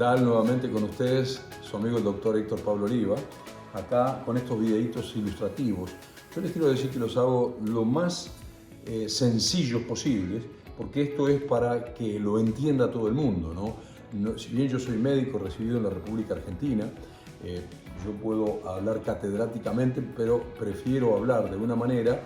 tal? Nuevamente con ustedes, su amigo el doctor Héctor Pablo Oliva, acá con estos videitos ilustrativos. Yo les quiero decir que los hago lo más sencillos posibles, porque esto es para que lo entienda todo el mundo, ¿no? Si bien yo soy médico recibido en la República Argentina, yo puedo hablar catedráticamente, pero prefiero hablar de una manera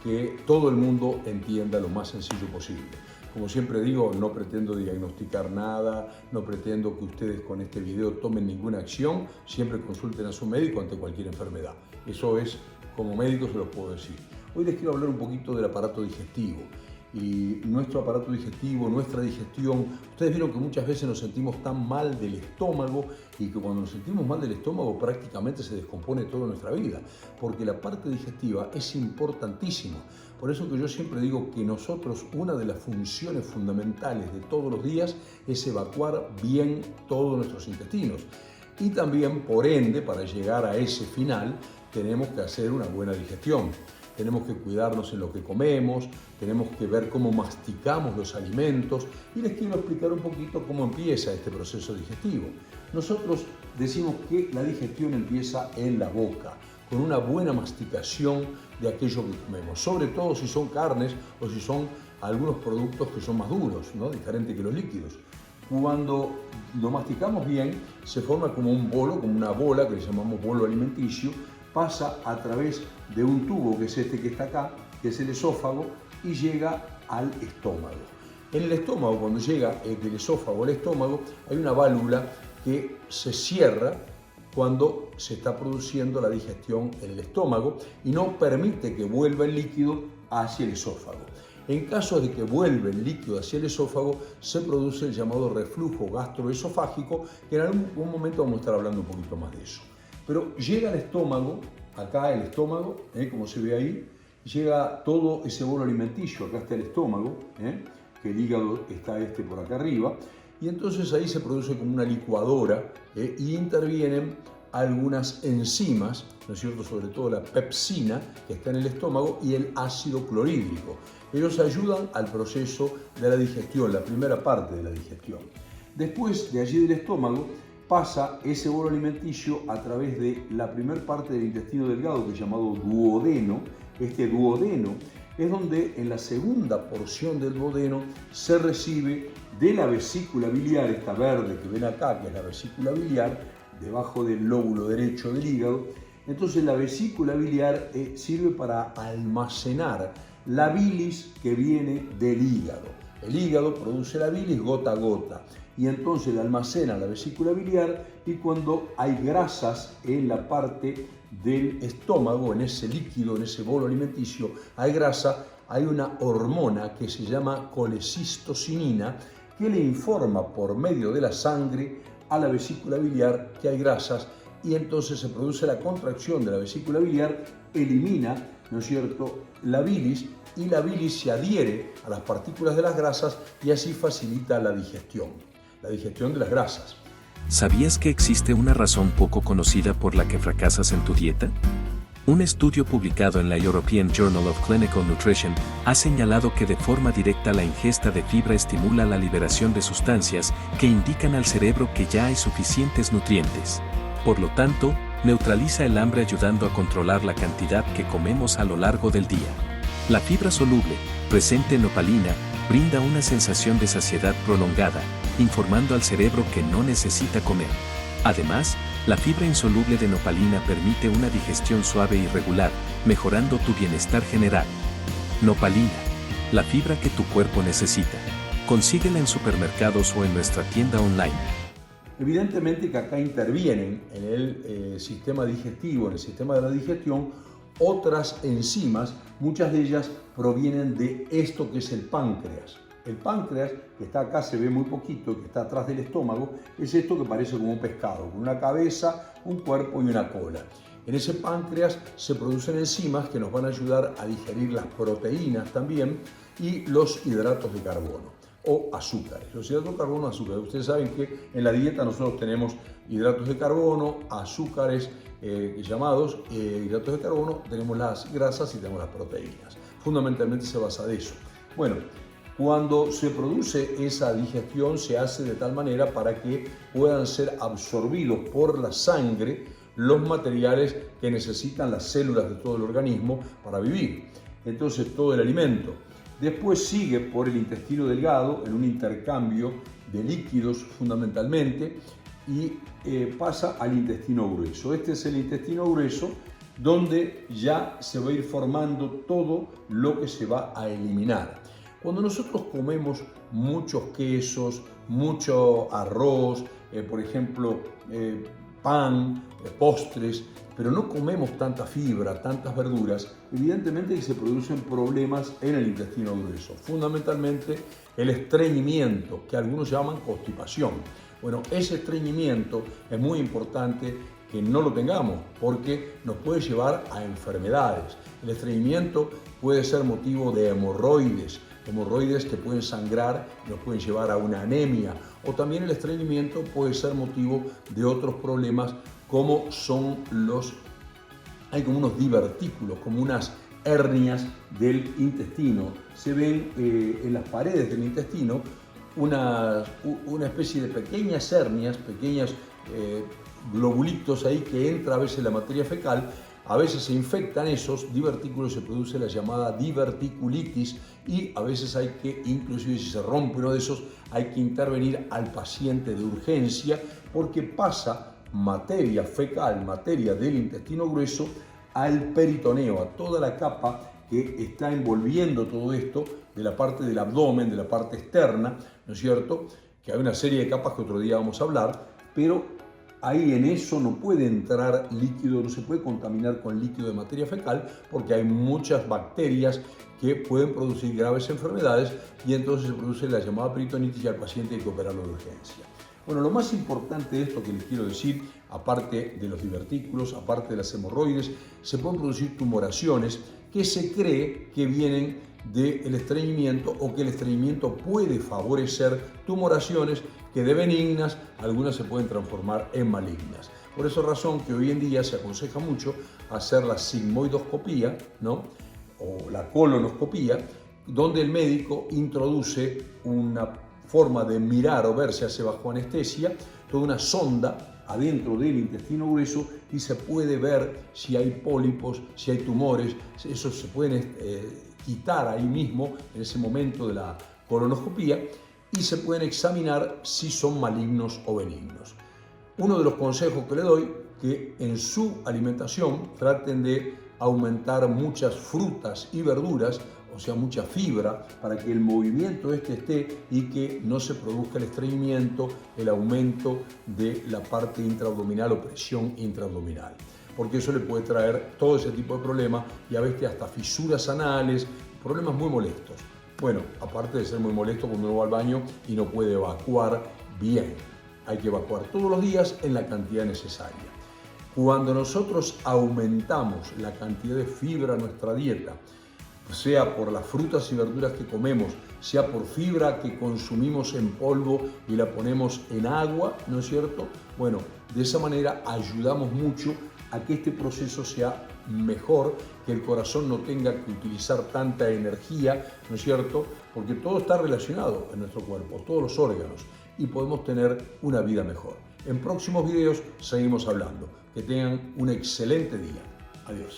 que todo el mundo entienda lo más sencillo posible. Como siempre digo, no pretendo diagnosticar nada, no pretendo que ustedes con este video tomen ninguna acción, siempre consulten a su médico ante cualquier enfermedad. Eso es, como médico se los puedo decir. Hoy les quiero hablar un poquito del aparato digestivo. Y nuestro aparato digestivo, nuestra digestión, ustedes vieron que muchas veces nos sentimos tan mal del estómago y que cuando nos sentimos mal del estómago prácticamente se descompone toda nuestra vida, porque la parte digestiva es importantísima. Por eso que yo siempre digo que nosotros, una de las funciones fundamentales de todos los días es evacuar bien todos nuestros intestinos. Y también, por ende, para llegar a ese final, tenemos que hacer una buena digestión. Tenemos que cuidarnos en lo que comemos, tenemos que ver cómo masticamos los alimentos y les quiero explicar un poquito cómo empieza este proceso digestivo. Nosotros decimos que la digestión empieza en la boca, con una buena masticación de aquello que comemos, sobre todo si son carnes o si son algunos productos que son más duros, ¿no? Diferente que los líquidos. Cuando lo masticamos bien, se forma como un bolo, como una bola que le llamamos bolo alimenticio, pasa a través de un tubo que es este que está acá, que es el esófago, y llega al estómago. En el estómago, cuando llega del esófago al estómago, hay una válvula que se cierra cuando se está produciendo la digestión en el estómago y no permite que vuelva el líquido hacia el esófago. En caso de que vuelva el líquido hacia el esófago, se produce el llamado reflujo gastroesofágico, que en algún momento vamos a estar hablando un poquito más de eso. Pero llega al estómago, acá el estómago, como se ve ahí, llega todo ese bolo alimenticio, acá está el estómago, que el hígado está por acá arriba, y entonces ahí se produce como una licuadora y intervienen algunas enzimas, ¿no es cierto?, sobre todo la pepsina que está en el estómago y el ácido clorhídrico. Ellos ayudan al proceso de la digestión, la primera parte de la digestión. Después de allí del estómago, pasa ese bolo alimenticio a través de la primera parte del intestino delgado, que es llamado duodeno. Este duodeno es donde en la segunda porción del duodeno se recibe de la vesícula biliar, esta verde que ven acá, que es la vesícula biliar, debajo del lóbulo derecho del hígado. Entonces la vesícula biliar sirve para almacenar la bilis que viene del hígado. El hígado produce la bilis gota a gota y entonces la almacena en la vesícula biliar, y cuando hay grasas en la parte del estómago, en ese líquido, en ese bolo alimenticio, hay grasa, hay una hormona que se llama colecistocinina que le informa por medio de la sangre a la vesícula biliar que hay grasas, y entonces se produce la contracción de la vesícula biliar, elimina, ¿no es cierto?, la bilis, y la bilis se adhiere a las partículas de las grasas y así facilita la digestión de las grasas. ¿Sabías que existe una razón poco conocida por la que fracasas en tu dieta? Un estudio publicado en la European Journal of Clinical Nutrition ha señalado que de forma directa la ingesta de fibra estimula la liberación de sustancias que indican al cerebro que ya hay suficientes nutrientes. Por lo tanto, neutraliza el hambre ayudando a controlar la cantidad que comemos a lo largo del día. La fibra soluble, presente en nopalina, brinda una sensación de saciedad prolongada, informando al cerebro que no necesita comer. Además, la fibra insoluble de nopalina permite una digestión suave y regular, mejorando tu bienestar general. Nopalina, la fibra que tu cuerpo necesita. Consíguela en supermercados o en nuestra tienda online. Evidentemente que acá intervienen en el sistema digestivo, en el sistema de la digestión, otras enzimas, muchas de ellas provienen de esto que es el páncreas. El páncreas, que está acá, se ve muy poquito, que está atrás del estómago, es esto que parece como un pescado, con una cabeza, un cuerpo y una cola. En ese páncreas se producen enzimas que nos van a ayudar a digerir las proteínas también y los hidratos de carbono o azúcares. Los hidratos de carbono, azúcares. Ustedes saben que en la dieta nosotros tenemos hidratos de carbono, azúcares llamados hidratos de carbono, tenemos las grasas y tenemos las proteínas. Fundamentalmente se basa de eso. Bueno, Cuando se produce esa digestión se hace de tal manera para que puedan ser absorbidos por la sangre los materiales que necesitan las células de todo el organismo para vivir. Entonces todo el alimento. Después sigue por el intestino delgado en un intercambio de líquidos fundamentalmente y pasa al intestino grueso. Este es el intestino grueso donde ya se va a ir formando todo lo que se va a eliminar. Cuando nosotros comemos muchos quesos, mucho arroz, por ejemplo, pan, postres, pero no comemos tanta fibra, tantas verduras, evidentemente que se producen problemas en el intestino grueso. Fundamentalmente el estreñimiento, que algunos llaman constipación. Bueno, ese estreñimiento es muy importante que no lo tengamos porque nos puede llevar a enfermedades. El estreñimiento puede ser motivo de hemorroides que pueden sangrar y nos pueden llevar a una anemia, o también el estreñimiento puede ser motivo de otros problemas como son hay como unos divertículos, como unas hernias del intestino. Se ven en las paredes del intestino una especie de pequeñas hernias, pequeños globulitos ahí que entra a veces la materia fecal. A veces se infectan esos divertículos, se produce la llamada diverticulitis y a veces hay que, inclusive si se rompe uno de esos, hay que intervenir al paciente de urgencia porque pasa materia fecal, materia del intestino grueso al peritoneo, a toda la capa que está envolviendo todo esto de la parte del abdomen, de la parte externa, ¿no es cierto? Que hay una serie de capas que otro día vamos a hablar, pero ahí en eso no puede entrar líquido, no se puede contaminar con líquido de materia fecal porque hay muchas bacterias que pueden producir graves enfermedades y entonces se produce la llamada peritonitis y al paciente hay que operarlo de urgencia. Bueno, lo más importante de esto que les quiero decir, aparte de los divertículos, aparte de las hemorroides, se pueden producir tumoraciones que se cree que vienen del estreñimiento o que el estreñimiento puede favorecer tumoraciones que de benignas, algunas se pueden transformar en malignas. Por esa razón que hoy en día se aconseja mucho hacer la sigmoidoscopía, ¿no? O la colonoscopía, donde el médico introduce una forma de mirar o ver, se hace bajo anestesia, toda una sonda adentro del intestino grueso y se puede ver si hay pólipos, si hay tumores, esos se pueden quitar ahí mismo en ese momento de la colonoscopía y se pueden examinar si son malignos o benignos. Uno de los consejos que le doy, que en su alimentación traten de aumentar muchas frutas y verduras, o sea, mucha fibra, para que el movimiento esté y que no se produzca el estreñimiento, el aumento de la parte intraabdominal o presión intraabdominal. Porque eso le puede traer todo ese tipo de problemas y a veces hasta fisuras anales, problemas muy molestos. Bueno, aparte de ser muy molesto cuando uno va al baño y no puede evacuar bien. Hay que evacuar todos los días en la cantidad necesaria. Cuando nosotros aumentamos la cantidad de fibra en nuestra dieta, sea por las frutas y verduras que comemos, sea por fibra que consumimos en polvo y la ponemos en agua, ¿no es cierto? Bueno, de esa manera ayudamos mucho a que este proceso sea mejor, que el corazón no tenga que utilizar tanta energía, ¿no es cierto? Porque todo está relacionado en nuestro cuerpo, todos los órganos, y podemos tener una vida mejor. En próximos videos seguimos hablando. Que tengan un excelente día. Adiós.